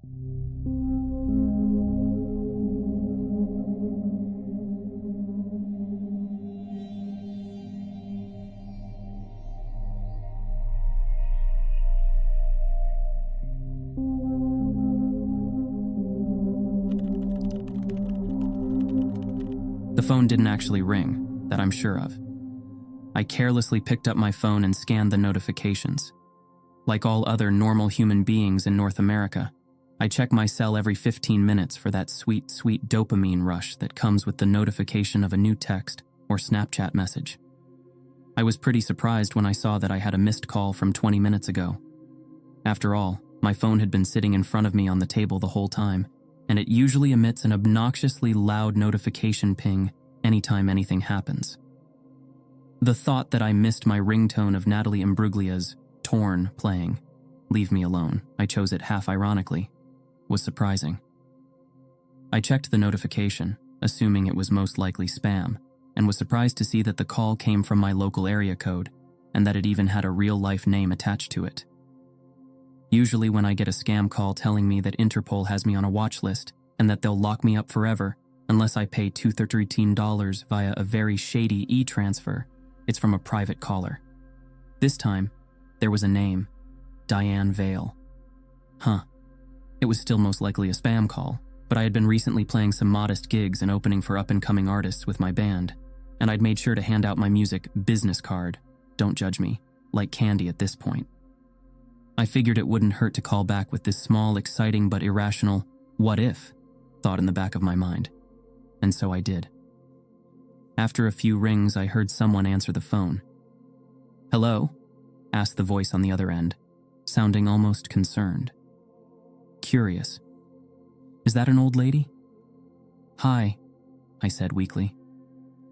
The phone didn't actually ring, that I'm sure of. I carelessly picked up my phone and scanned the notifications. Like all other normal human beings in North America, I check my cell every 15 minutes for that sweet, sweet dopamine rush that comes with the notification of a new text or Snapchat message. I was pretty surprised when I saw that I had a missed call from 20 minutes ago. After all, my phone had been sitting in front of me on the table the whole time, and it usually emits an obnoxiously loud notification ping anytime anything happens. The thought that I missed my ringtone of Natalie Imbruglia's Torn playing, Leave Me Alone, I chose it half ironically, was surprising. I checked the notification, assuming it was most likely spam, and was surprised to see that the call came from my local area code and that it even had a real-life name attached to it. Usually when I get a scam call telling me that Interpol has me on a watch list and that they'll lock me up forever unless I pay $213 via a very shady e-transfer, it's from a private caller. This time, there was a name, Diane Vale. It was still most likely a spam call, but I had been recently playing some modest gigs and opening for up-and-coming artists with my band, and I'd made sure to hand out my music business card, don't judge me, like candy at this point. I figured it wouldn't hurt to call back with this small, exciting but irrational what if thought in the back of my mind, and so I did. After a few rings, I heard someone answer the phone. "Hello?" asked the voice on the other end, sounding almost concerned. Curious. "Is that an old lady?" "Hi," I said weakly.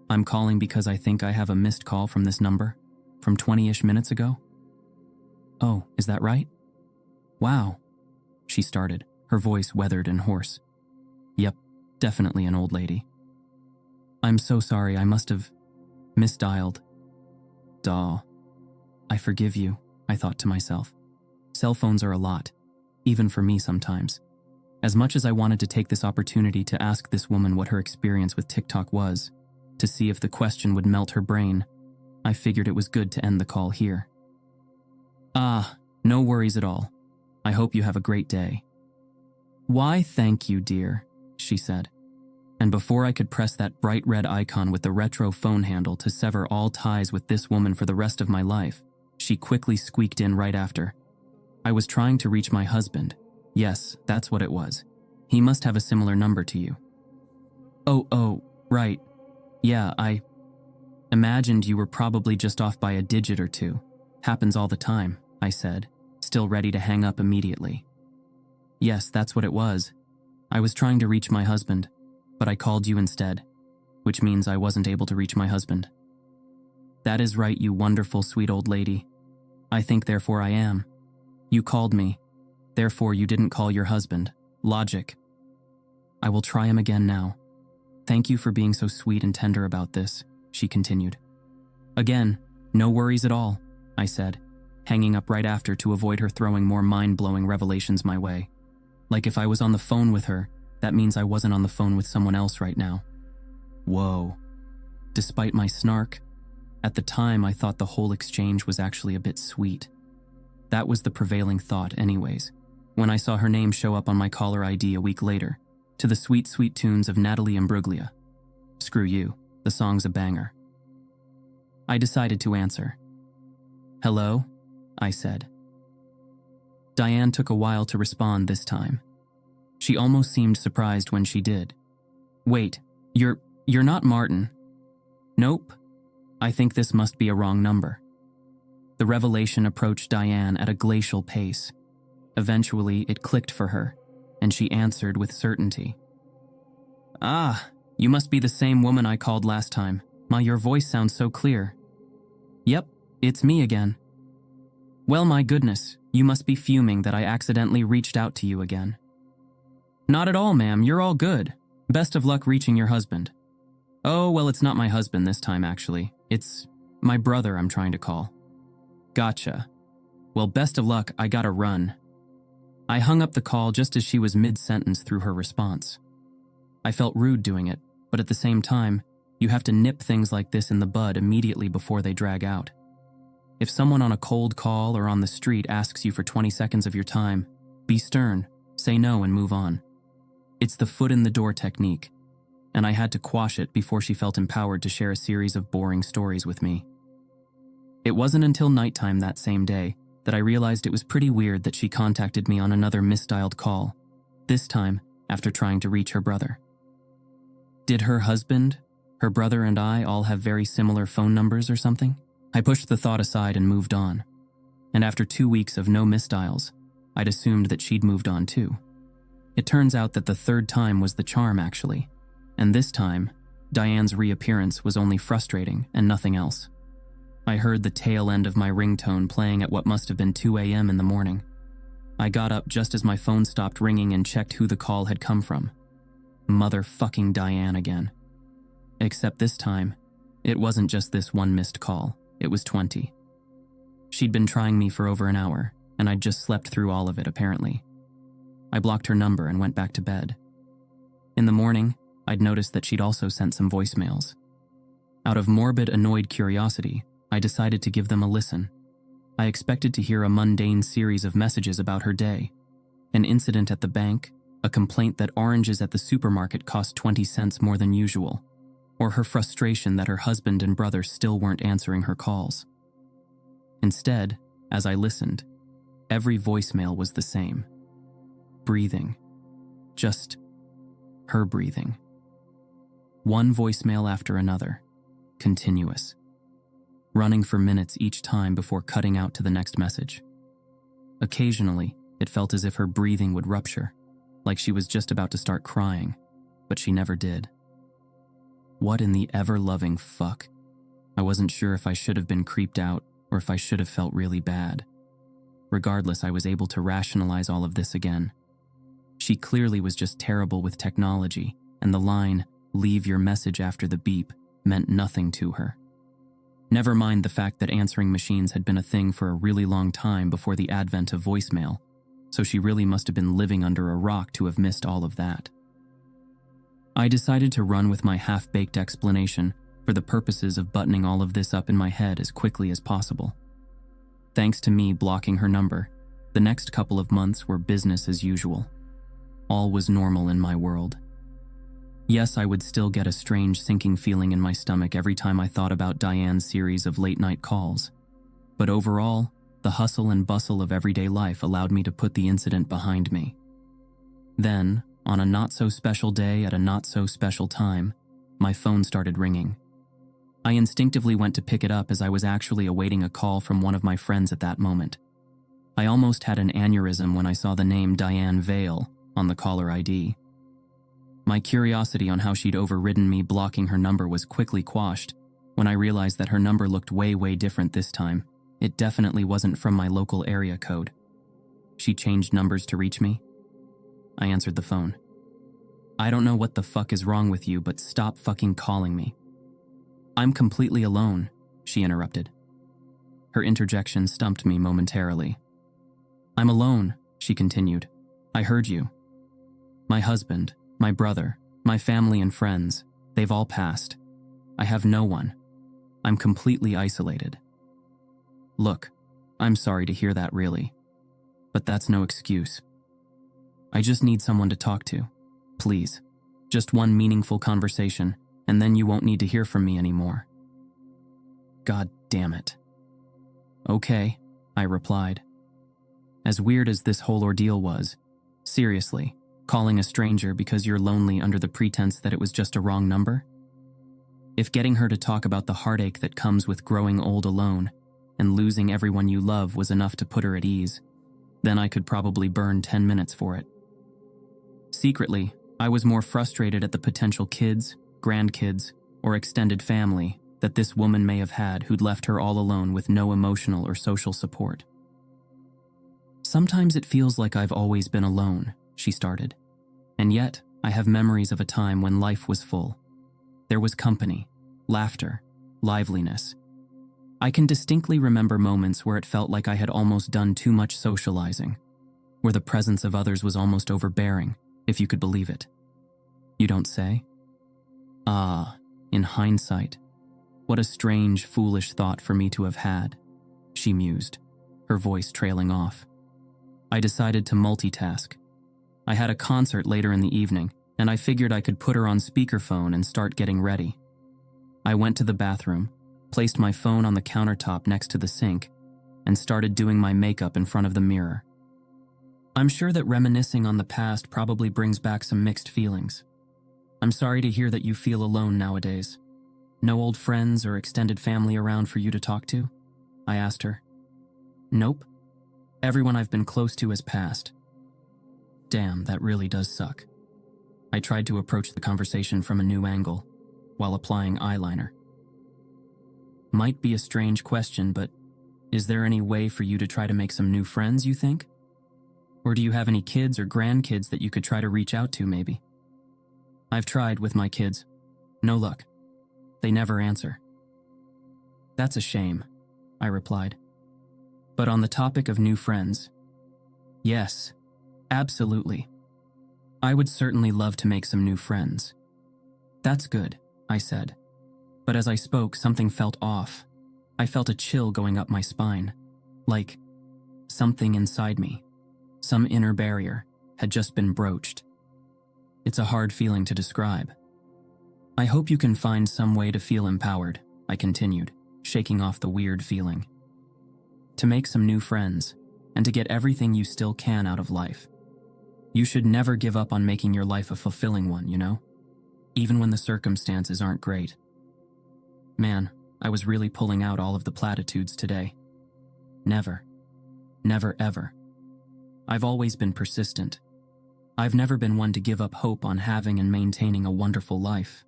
"I'm calling because I think I have a missed call from this number, from 20-ish minutes ago." "Oh, is that right? Wow," she started, her voice weathered and hoarse. "Yep, definitely an old lady. I'm so sorry, I must have misdialed. Duh. I forgive you," I thought to myself. Cell phones are a lot, even for me sometimes. As much as I wanted to take this opportunity to ask this woman what her experience with TikTok was, to see if the question would melt her brain, I figured it was good to end the call here. No worries at all. I hope you have a great day." "Why, thank you, dear," she said. And before I could press that bright red icon with the retro phone handle to sever all ties with this woman for the rest of my life, she quickly squeaked in right after. "I was trying to reach my husband. Yes, that's what it was. He must have a similar number to you." Oh, right. Yeah, I imagined you were probably just off by a digit or two. Happens all the time," I said, still ready to hang up immediately. "Yes, that's what it was. I was trying to reach my husband, but I called you instead, which means I wasn't able to reach my husband." "That is right, you wonderful, sweet old lady. I think therefore I am. You called me, therefore you didn't call your husband. Logic. I will try him again now. Thank you for being so sweet and tender about this," she continued. "Again, no worries at all," I said, hanging up right after to avoid her throwing more mind-blowing revelations my way. Like if I was on the phone with her, that means I wasn't on the phone with someone else right now. Whoa. Despite my snark, at the time I thought the whole exchange was actually a bit sweet. That was the prevailing thought anyways, when I saw her name show up on my caller ID a week later, to the sweet, sweet tunes of Natalie Imbruglia. Screw you, the song's a banger. I decided to answer. "Hello?" I said. Diane took a while to respond this time. She almost seemed surprised when she did. "Wait, you're not Martin?" "Nope. I think this must be a wrong number." The revelation approached Diane at a glacial pace. Eventually, it clicked for her, and she answered with certainty. You must be the same woman I called last time. Your voice sounds so clear." "Yep, it's me again." "Well, my goodness, you must be fuming that I accidentally reached out to you again." "Not at all, ma'am, you're all good. Best of luck reaching your husband." "Oh, well, it's not my husband this time, actually. It's my brother I'm trying to call." "Gotcha. Well, best of luck, I gotta run." I hung up the call just as she was mid-sentence through her response. I felt rude doing it, but at the same time, you have to nip things like this in the bud immediately before they drag out. If someone on a cold call or on the street asks you for 20 seconds of your time, be stern, say no and move on. It's the foot in the door technique, and I had to quash it before she felt empowered to share a series of boring stories with me. It wasn't until nighttime that same day that I realized it was pretty weird that she contacted me on another misdialed call, this time after trying to reach her brother. Did her husband, her brother, and I all have very similar phone numbers or something? I pushed the thought aside and moved on. And after 2 weeks of no misdials, I'd assumed that she'd moved on too. It turns out that the third time was the charm, actually. And this time, Diane's reappearance was only frustrating and nothing else. I heard the tail end of my ringtone playing at what must have been 2 a.m. in the morning. I got up just as my phone stopped ringing and checked who the call had come from. Motherfucking Diane again. Except this time, it wasn't just this one missed call, it was 20. She'd been trying me for over an hour, and I'd just slept through all of it, apparently. I blocked her number and went back to bed. In the morning, I'd noticed that she'd also sent some voicemails. Out of morbid, annoyed curiosity, I decided to give them a listen. I expected to hear a mundane series of messages about her day, an incident at the bank, a complaint that oranges at the supermarket cost 20 cents more than usual, or her frustration that her husband and brother still weren't answering her calls. Instead, as I listened, every voicemail was the same. Breathing. Just her breathing. One voicemail after another. Continuous. Running for minutes each time before cutting out to the next message. Occasionally, it felt as if her breathing would rupture, like she was just about to start crying, but she never did. What in the ever-loving fuck? I wasn't sure if I should have been creeped out or if I should have felt really bad. Regardless, I was able to rationalize all of this again. She clearly was just terrible with technology, and the line, "leave your message after the beep," meant nothing to her. Never mind the fact that answering machines had been a thing for a really long time before the advent of voicemail, so she really must have been living under a rock to have missed all of that. I decided to run with my half-baked explanation for the purposes of buttoning all of this up in my head as quickly as possible. Thanks to me blocking her number, the next couple of months were business as usual. All was normal in my world. Yes, I would still get a strange sinking feeling in my stomach every time I thought about Diane's series of late-night calls. But overall, the hustle and bustle of everyday life allowed me to put the incident behind me. Then, on a not-so-special day at a not-so-special time, my phone started ringing. I instinctively went to pick it up as I was actually awaiting a call from one of my friends at that moment. I almost had an aneurysm when I saw the name Diane Vale on the caller ID. My curiosity on how she'd overridden me blocking her number was quickly quashed when I realized that her number looked way different this time. It definitely wasn't from my local area code. She changed numbers to reach me. I answered the phone. "I don't know what the fuck is wrong with you, but stop fucking calling me." "I'm completely alone," she interrupted. Her interjection stumped me momentarily. "I'm alone," she continued. "I heard you. My husband, my brother, my family and friends, they've all passed. I have no one. I'm completely isolated." Look, I'm sorry to hear that really, but that's no excuse. I just need someone to talk to. Please, just one meaningful conversation, and then you won't need to hear from me anymore. God damn it. Okay, I replied. As weird as this whole ordeal was, seriously, calling a stranger because you're lonely under the pretense that it was just a wrong number? If getting her to talk about the heartache that comes with growing old alone and losing everyone you love was enough to put her at ease, then I could probably burn 10 minutes for it. Secretly, I was more frustrated at the potential kids, grandkids, or extended family that this woman may have had who'd left her all alone with no emotional or social support. "Sometimes it feels like I've always been alone," she started. "And yet, I have memories of a time when life was full. There was company, laughter, liveliness. I can distinctly remember moments where it felt like I had almost done too much socializing. where the presence of others was almost overbearing, if you could believe it. You don't say? Ah, in hindsight, what a strange, foolish thought for me to have had, she mused, her voice trailing off. I decided to multitask. I had a concert later in the evening, and I figured I could put her on speakerphone and start getting ready. I went to the bathroom, placed my phone on the countertop next to the sink, and started doing my makeup in front of the mirror. I'm sure that reminiscing on the past probably brings back some mixed feelings. I'm sorry to hear that you feel alone nowadays. No old friends or extended family around for you to talk to? I asked her. Nope. Everyone I've been close to has passed. Damn, that really does suck. I tried to approach the conversation from a new angle, while applying eyeliner. Might be a strange question, but is there any way for you to try to make some new friends, you think? Or do you have any kids or grandkids that you could try to reach out to, maybe? I've tried with my kids. No luck. They never answer. That's a shame, I replied. But on the topic of new friends, yes, absolutely. I would certainly love to make some new friends. That's good, I said. But as I spoke, something felt off. I felt a chill going up my spine. Like something inside me, some inner barrier, had just been broached. It's a hard feeling to describe. I hope you can find some way to feel empowered, I continued, shaking off the weird feeling. To make some new friends, and to get everything you still can out of life. You should never give up on making your life a fulfilling one, you know? Even when the circumstances aren't great. Man, I was really pulling out all of the platitudes today. Never. Never ever. I've always been persistent. I've never been one to give up hope on having and maintaining a wonderful life.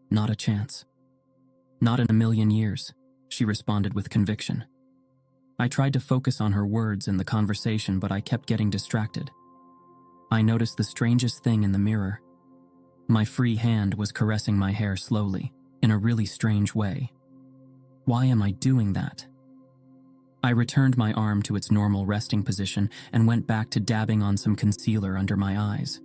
Not a chance. Not in a million years, she responded with conviction. I tried to focus on her words in the conversation, but I kept getting distracted. I noticed the strangest thing in the mirror. My free hand was caressing my hair slowly, in a really strange way. Why am I doing that? I returned my arm to its normal resting position and went back to dabbing on some concealer under my eyes.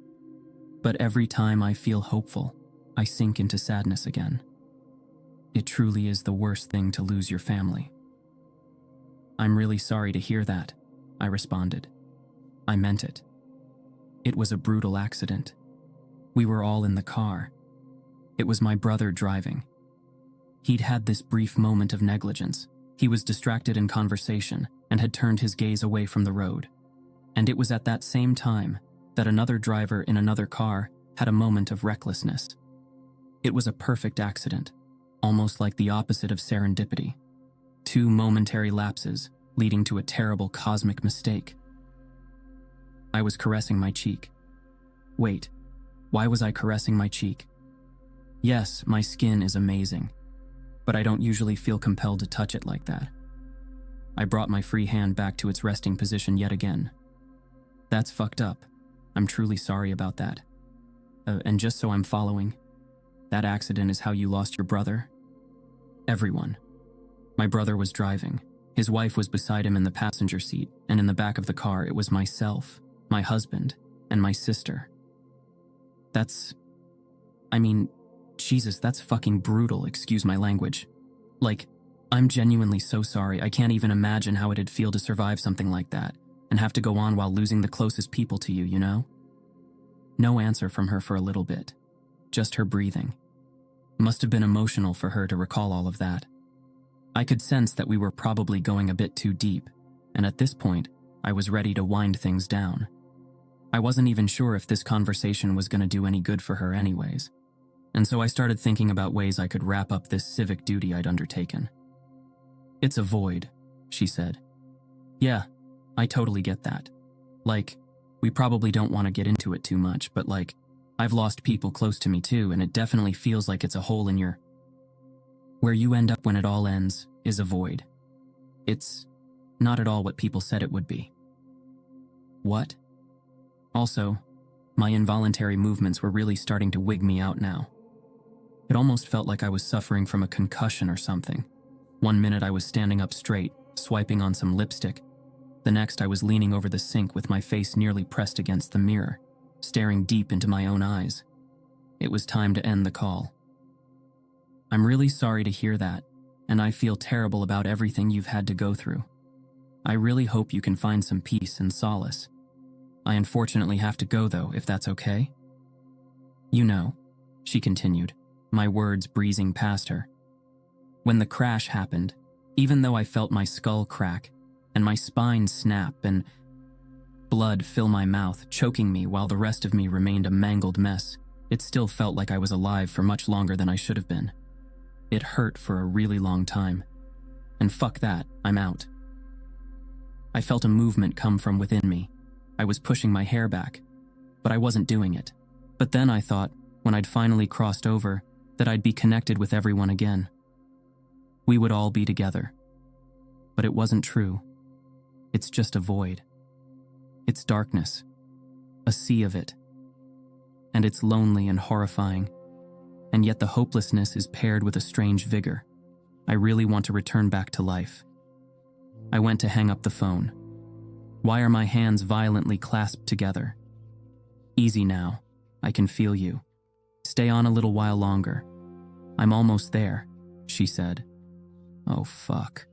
But every time I feel hopeful, I sink into sadness again. It truly is the worst thing to lose your family. I'm really sorry to hear that, I responded. I meant it. It was a brutal accident. We were all in the car. It was my brother driving. He'd had this brief moment of negligence. He was distracted in conversation and had turned his gaze away from the road. And it was at that same time that another driver in another car had a moment of recklessness. It was a perfect accident, almost like the opposite of serendipity. 2 momentary lapses leading to a terrible cosmic mistake. I was caressing my cheek. Wait, why was I caressing my cheek? Yes, my skin is amazing, but I don't usually feel compelled to touch it like that. I brought my free hand back to its resting position yet again. That's fucked up. I'm truly sorry about that. And just so I'm following, that accident is how you lost your brother? Everyone. My brother was driving. His wife was beside him in the passenger seat, and in the back of the car it was myself, my husband, and my sister. Jesus, that's fucking brutal, excuse my language. Like, I'm genuinely so sorry. I can't even imagine how it'd feel to survive something like that, and have to go on while losing the closest people to you, you know? No answer from her for a little bit. Just her breathing. Must have been emotional for her to recall all of that. I could sense that we were probably going a bit too deep, and at this point, I was ready to wind things down. I wasn't even sure if this conversation was going to do any good for her anyways, and so I started thinking about ways I could wrap up this civic duty I'd undertaken. It's a void, she said. Yeah, I totally get that. Like, we probably don't want to get into it too much, but like, I've lost people close to me too, and it definitely feels like it's a hole in your... Where you end up when it all ends is a void. It's not at all what people said it would be. What? Also, my involuntary movements were really starting to wig me out now. It almost felt like I was suffering from a concussion or something. One minute I was standing up straight, swiping on some lipstick. The next, I was leaning over the sink with my face nearly pressed against the mirror, staring deep into my own eyes. It was time to end the call. "I'm really sorry to hear that, and I feel terrible about everything you've had to go through. I really hope you can find some peace and solace. I unfortunately have to go though, if that's okay?" "You know," she continued, my words breezing past her. "When the crash happened, even though I felt my skull crack and my spine snap and blood fill my mouth, choking me while the rest of me remained a mangled mess, it still felt like I was alive for much longer than I should have been. It hurt for a really long time. And fuck that, I'm out." I felt a movement come from within me. I was pushing my hair back, but I wasn't doing it. But then I thought, when I'd finally crossed over, that I'd be connected with everyone again. We would all be together. But it wasn't true. It's just a void. It's darkness. A sea of it. And it's lonely and horrifying. And yet the hopelessness is paired with a strange vigor. I really want to return back to life. I went to hang up the phone. Why are my hands violently clasped together? "Easy now. I can feel you. Stay on a little while longer. I'm almost there," she said. Oh, fuck.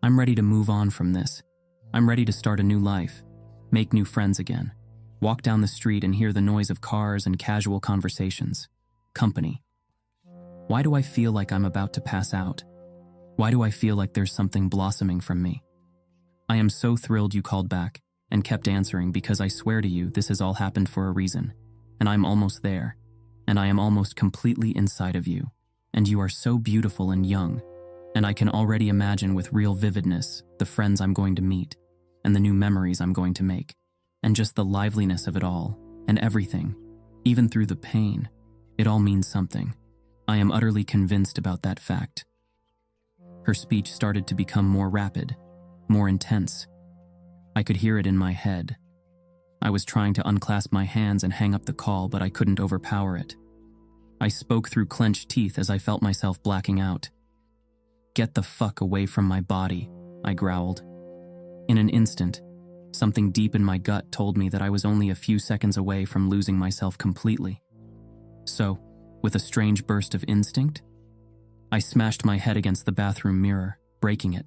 I'm ready to move on from this. I'm ready to start a new life, make new friends again, walk down the street and hear the noise of cars and casual conversations. Company. Why do I feel like I'm about to pass out? Why do I feel like there's something blossoming from me? I am so thrilled you called back and kept answering, because I swear to you this has all happened for a reason, and I'm almost there, and I am almost completely inside of you, and you are so beautiful and young, and I can already imagine with real vividness the friends I'm going to meet, and the new memories I'm going to make, and just the liveliness of it all, and everything, even through the pain. It all means something. I am utterly convinced about that fact. Her speech started to become more rapid, more intense. I could hear it in my head. I was trying to unclasp my hands and hang up the call, but I couldn't overpower it. I spoke through clenched teeth as I felt myself blacking out. "Get the fuck away from my body," I growled. In an instant, something deep in my gut told me that I was only a few seconds away from losing myself completely. So, with a strange burst of instinct, I smashed my head against the bathroom mirror, breaking it.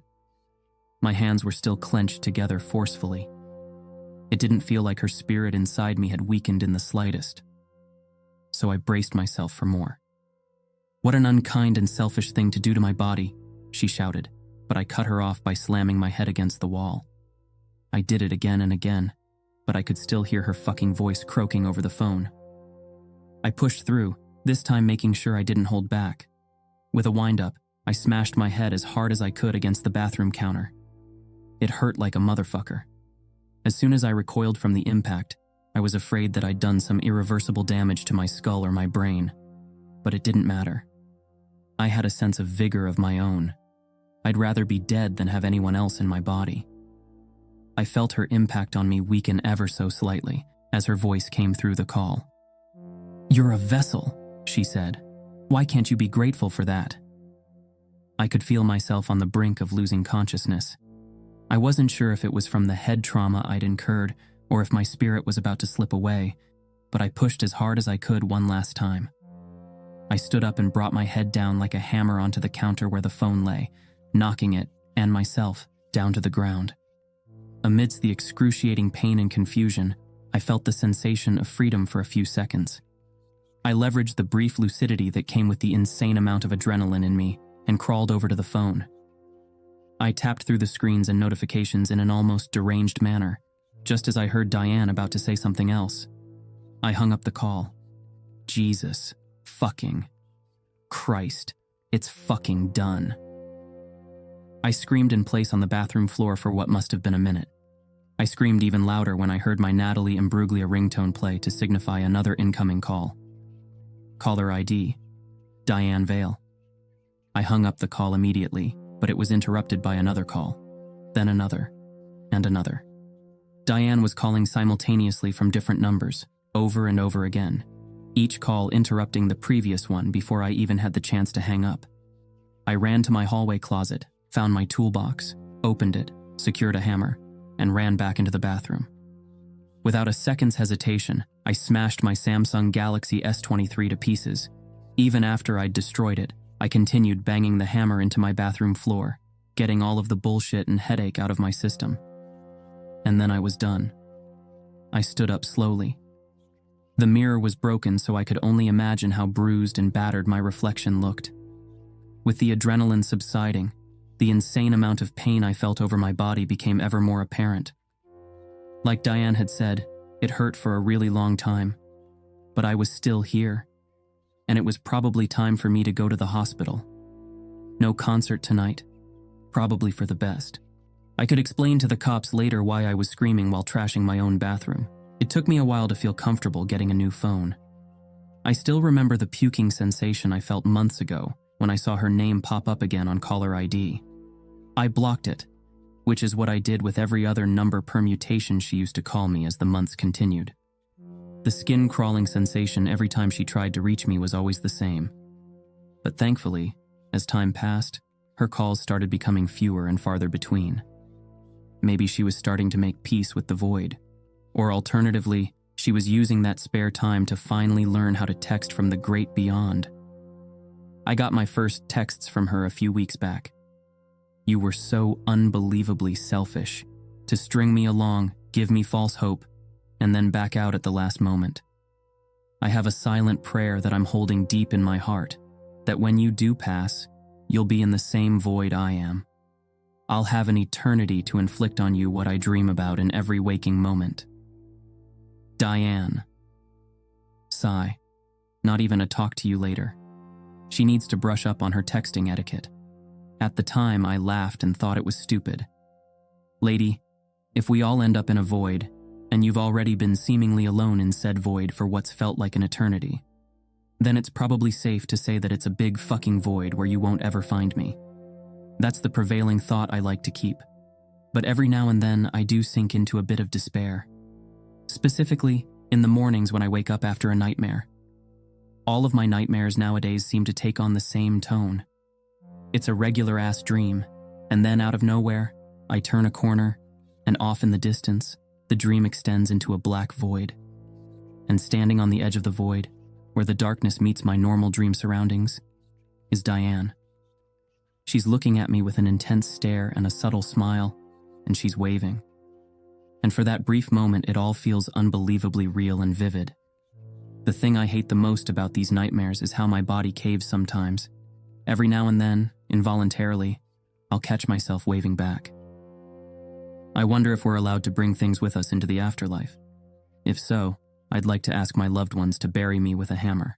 My hands were still clenched together forcefully. It didn't feel like her spirit inside me had weakened in the slightest. So I braced myself for more. "What an unkind and selfish thing to do to my body," she shouted, but I cut her off by slamming my head against the wall. I did it again and again, but I could still hear her fucking voice croaking over the phone. I pushed through, this time making sure I didn't hold back. With a wind-up, I smashed my head as hard as I could against the bathroom counter. It hurt like a motherfucker. As soon as I recoiled from the impact, I was afraid that I'd done some irreversible damage to my skull or my brain. But it didn't matter. I had a sense of vigor of my own. I'd rather be dead than have anyone else in my body. I felt her impact on me weaken ever so slightly as her voice came through the call. "You're a vessel," she said. "Why can't you be grateful for that?" I could feel myself on the brink of losing consciousness. I wasn't sure if it was from the head trauma I'd incurred or if my spirit was about to slip away, but I pushed as hard as I could one last time. I stood up and brought my head down like a hammer onto the counter where the phone lay, knocking it, and myself, down to the ground. Amidst the excruciating pain and confusion, I felt the sensation of freedom for a few seconds. I leveraged the brief lucidity that came with the insane amount of adrenaline in me and crawled over to the phone. I tapped through the screens and notifications in an almost deranged manner, just as I heard Diane about to say something else. I hung up the call. Jesus fucking Christ, it's fucking done. I screamed in place on the bathroom floor for what must have been a minute. I screamed even louder when I heard my Natalie Imbruglia ringtone play to signify another incoming call. Caller ID, Diane Vale. I hung up the call immediately, but it was interrupted by another call, then another, and another. Diane was calling simultaneously from different numbers, over and over again, each call interrupting the previous one before I even had the chance to hang up. I ran to my hallway closet, found my toolbox, opened it, secured a hammer, and ran back into the bathroom. Without a second's hesitation, I smashed my Samsung Galaxy S23 to pieces. Even after I'd destroyed it, I continued banging the hammer into my bathroom floor, getting all of the bullshit and headache out of my system. And then I was done. I stood up slowly. The mirror was broken, so I could only imagine how bruised and battered my reflection looked. With the adrenaline subsiding, the insane amount of pain I felt over my body became ever more apparent. Like Diane had said, it hurt for a really long time, but I was still here, and it was probably time for me to go to the hospital. No concert tonight, probably for the best. I could explain to the cops later why I was screaming while trashing my own bathroom. It took me a while to feel comfortable getting a new phone. I still remember the puking sensation I felt months ago when I saw her name pop up again on caller ID. I blocked it, which is what I did with every other number permutation she used to call me as the months continued. The skin-crawling sensation every time she tried to reach me was always the same. But thankfully, as time passed, her calls started becoming fewer and farther between. Maybe she was starting to make peace with the void. Or alternatively, she was using that spare time to finally learn how to text from the great beyond. I got my first texts from her a few weeks back. "You were so unbelievably selfish. To string me along, give me false hope, and then back out at the last moment. I have a silent prayer that I'm holding deep in my heart, that when you do pass, you'll be in the same void I am. I'll have an eternity to inflict on you what I dream about in every waking moment. Diane." Sigh. Not even a talk to you later. She needs to brush up on her texting etiquette. At the time, I laughed and thought it was stupid. Lady, if we all end up in a void, and you've already been seemingly alone in said void for what's felt like an eternity, then it's probably safe to say that it's a big fucking void where you won't ever find me. That's the prevailing thought I like to keep. But every now and then, I do sink into a bit of despair. Specifically, in the mornings when I wake up after a nightmare. All of my nightmares nowadays seem to take on the same tone. It's a regular-ass dream, and then out of nowhere, I turn a corner, and off in the distance, the dream extends into a black void. And standing on the edge of the void, where the darkness meets my normal dream surroundings, is Diane. She's looking at me with an intense stare and a subtle smile, and she's waving. And for that brief moment, it all feels unbelievably real and vivid. The thing I hate the most about these nightmares is how my body caves sometimes. Every now and then, involuntarily, I'll catch myself waving back. I wonder if we're allowed to bring things with us into the afterlife. If so, I'd like to ask my loved ones to bury me with a hammer.